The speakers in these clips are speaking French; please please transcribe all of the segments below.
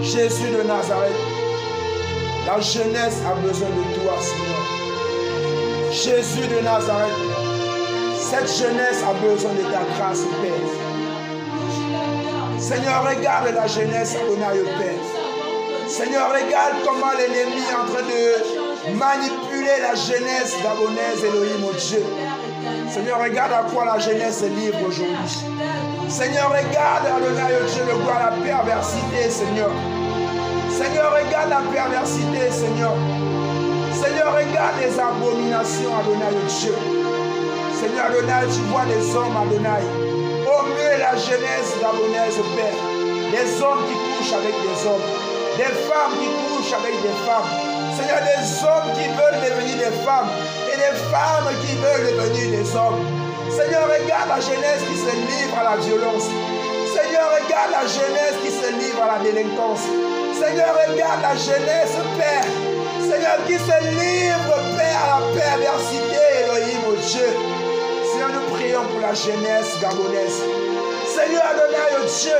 Jésus de Nazareth, la jeunesse a besoin de toi, Seigneur. Jésus de Nazareth, cette jeunesse a besoin de ta grâce, Père. Seigneur, regarde la jeunesse, Adonai, Père. Seigneur, regarde comment l'ennemi est en train de manipuler la jeunesse gabonaise, Elohim, mon Dieu. Seigneur, regarde à quoi la jeunesse est libre aujourd'hui. Seigneur, regarde, Adonai, Dieu, le gloire, la perversité, Seigneur. Seigneur, regarde la perversité, Seigneur. Seigneur, regarde les abominations, Adonai, Dieu. Seigneur, Adonai, tu vois des hommes, Adonai. Au mieux, la jeunesse gabonaise, Père. Des hommes qui couchent avec des hommes. Des femmes qui couchent avec des femmes. Seigneur, des hommes qui veulent devenir des femmes. Et des femmes qui veulent devenir des hommes. Seigneur, regarde la jeunesse qui se livre à la violence. Seigneur, regarde la jeunesse qui se livre à la délinquance. Seigneur, regarde la jeunesse, Père. Seigneur, qui se livre, Père, à la perversité, Elohim, mon Dieu. Seigneur, nous prions pour la jeunesse gabonaise. Seigneur, Adonai, oh Dieu,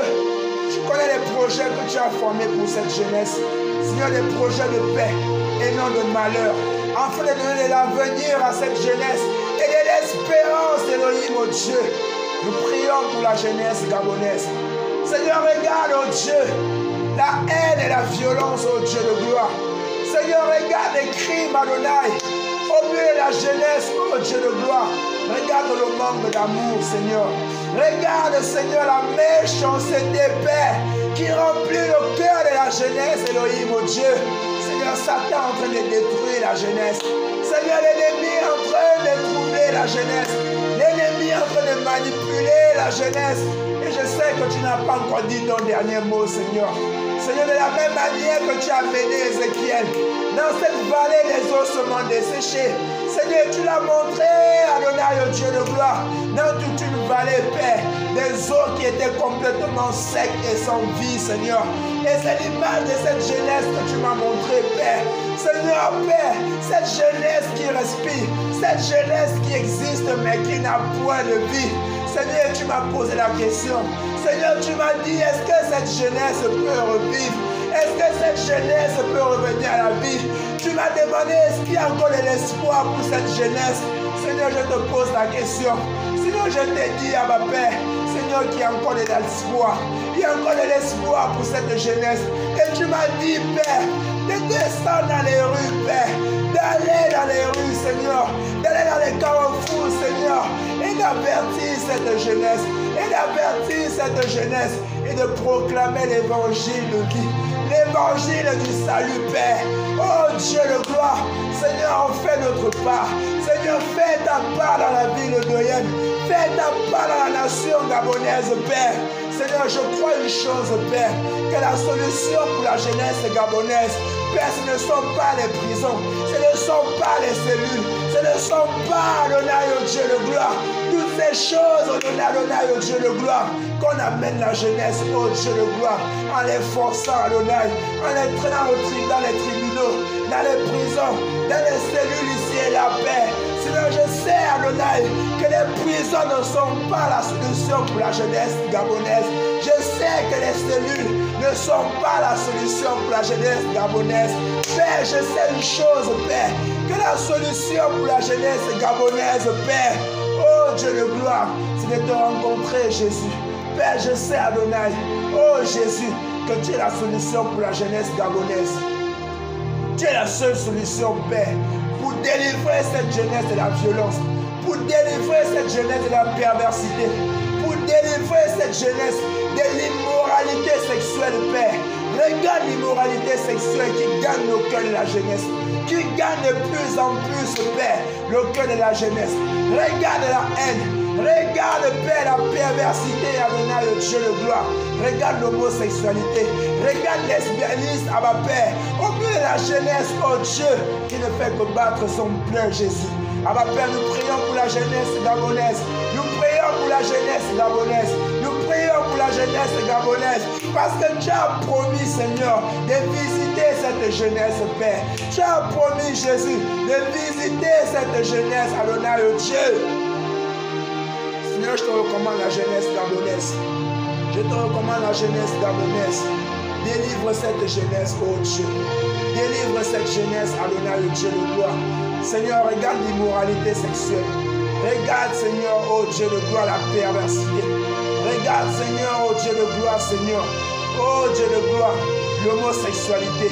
tu connais les projets que tu as formés pour cette jeunesse. Seigneur, des projets de paix et non de malheur, afin de donner l'avenir à cette jeunesse et de l'espérance, Elohim, oh Dieu. Nous prions pour la jeunesse gabonaise. Seigneur, regarde, oh Dieu, la haine et la violence, oh Dieu de gloire. Seigneur, regarde les crimes, Adonai, au milieu de la jeunesse, oh Dieu de gloire. Regarde le manque d'amour, Seigneur. Regarde, Seigneur, la méchanceté, Père, qui remplit le cœur de la jeunesse, Elohim, oh Dieu. Seigneur, Satan est en train de détruire la jeunesse. Seigneur, l'ennemi est en train de troubler la jeunesse. L'ennemi est en train de manipuler la jeunesse. Et je sais que tu n'as pas encore dit ton dernier mot, Seigneur. Seigneur, de la même manière que tu as mené Ézéchiel dans cette vallée des ossements desséchés, Seigneur, tu l'as montré, Adonai, au Dieu de gloire, dans toute une vallée, Père, des eaux qui étaient complètement secs et sans vie, Seigneur. Et c'est l'image de cette jeunesse que tu m'as montré, Père. Seigneur, Père, cette jeunesse qui respire, cette jeunesse qui existe mais qui n'a point de vie. Seigneur, tu m'as posé la question. Seigneur, tu m'as dit, est-ce que cette jeunesse peut revivre? Est-ce que cette jeunesse peut revenir à la vie? Tu m'as demandé, est-ce qu'il y a encore de l'espoir pour cette jeunesse? Seigneur, je te pose la question. Seigneur, je t'ai dit à ma Père, Seigneur, qu'il y a encore de l'espoir. Il y a encore de l'espoir pour cette jeunesse. Et tu m'as dit, Père, de descendre dans les rues, Père, d'aller dans les rues, Seigneur, d'aller dans les carrefours, Seigneur, et d'avertir cette jeunesse, et de proclamer l'évangile de vie, l'évangile du salut, Père. Oh Dieu de gloire, Seigneur, fais notre part. Seigneur, fais ta part dans la ville de Doyen. Fais ta part dans la nation gabonaise, Père. Seigneur, je crois une chose, Père, que la solution pour la jeunesse gabonaise, Père, ce ne sont pas les prisons, ce ne sont pas les cellules, ce ne sont pas, Adonai, au Dieu de gloire, toutes ces choses, Adonai, au Dieu de gloire, qu'on amène la jeunesse, au Dieu de gloire, en les forçant, Adonai, en les traînant dans les tribunaux, dans les prisons, dans les cellules ici et là, Père. Seigneur, je sais, Adonai, que les prisons ne sont pas la solution pour la jeunesse gabonaise. Je sais que les cellules ne sont pas la solution pour la jeunesse gabonaise. Père, je sais une chose, Père, que la solution pour la jeunesse gabonaise, Père, oh Dieu de gloire, c'est de te rencontrer, Jésus. Père, je sais, Adonai, oh Jésus, que tu es la solution pour la jeunesse gabonaise. Tu es la seule solution, Père, pour délivrer cette jeunesse de la violence, pour délivrer cette jeunesse de la perversité, pour délivrer cette jeunesse de l'immoralité sexuelle, Père. Regarde l'immoralité sexuelle qui gagne le cœur de la jeunesse, qui gagne de plus en plus, Père, le cœur de la jeunesse. Regarde la haine, regarde, Père, la perversité, Adonai, le Dieu de gloire. Regarde l'homosexualité, regarde lesbianisme, à ma Père. Au milieu de la jeunesse, oh Dieu, qui ne fait que battre son plein Jésus. À ma Père, nous prions pour la jeunesse gabonaise. Nous prions pour la jeunesse gabonaise. Nous prions pour la jeunesse gabonaise. Parce que tu as promis, Seigneur, de visiter cette jeunesse, Père. Tu as promis, Jésus, de visiter cette jeunesse, Adonai, oh Dieu. Seigneur, je te recommande la jeunesse gabonaise. Je te recommande la jeunesse gabonaise. Délivre cette jeunesse, oh Dieu. Délivre cette jeunesse, Adonai, Dieu de gloire. Seigneur, regarde l'immoralité sexuelle. Regarde, Seigneur, oh Dieu de gloire, la perversité. Regarde, Seigneur, oh Dieu de gloire, Seigneur. Oh Dieu de gloire, l'homosexualité,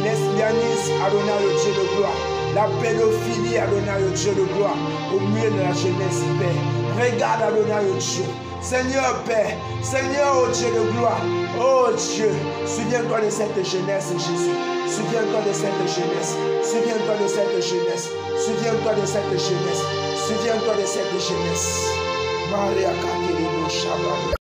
lesbianisme, Adonai, Dieu de gloire. La pédophilie, Adonai, Dieu de gloire, au milieu de la jeunesse, Père. Regarde, Adonai, Dieu. Seigneur, Père, Seigneur, oh Dieu de gloire, oh Dieu, souviens-toi de cette jeunesse, Jésus. Souviens-toi de cette jeunesse. Souviens-toi de cette jeunesse. Souviens-toi de cette jeunesse. Souviens-toi de cette jeunesse. Maria Katerino Shabbat.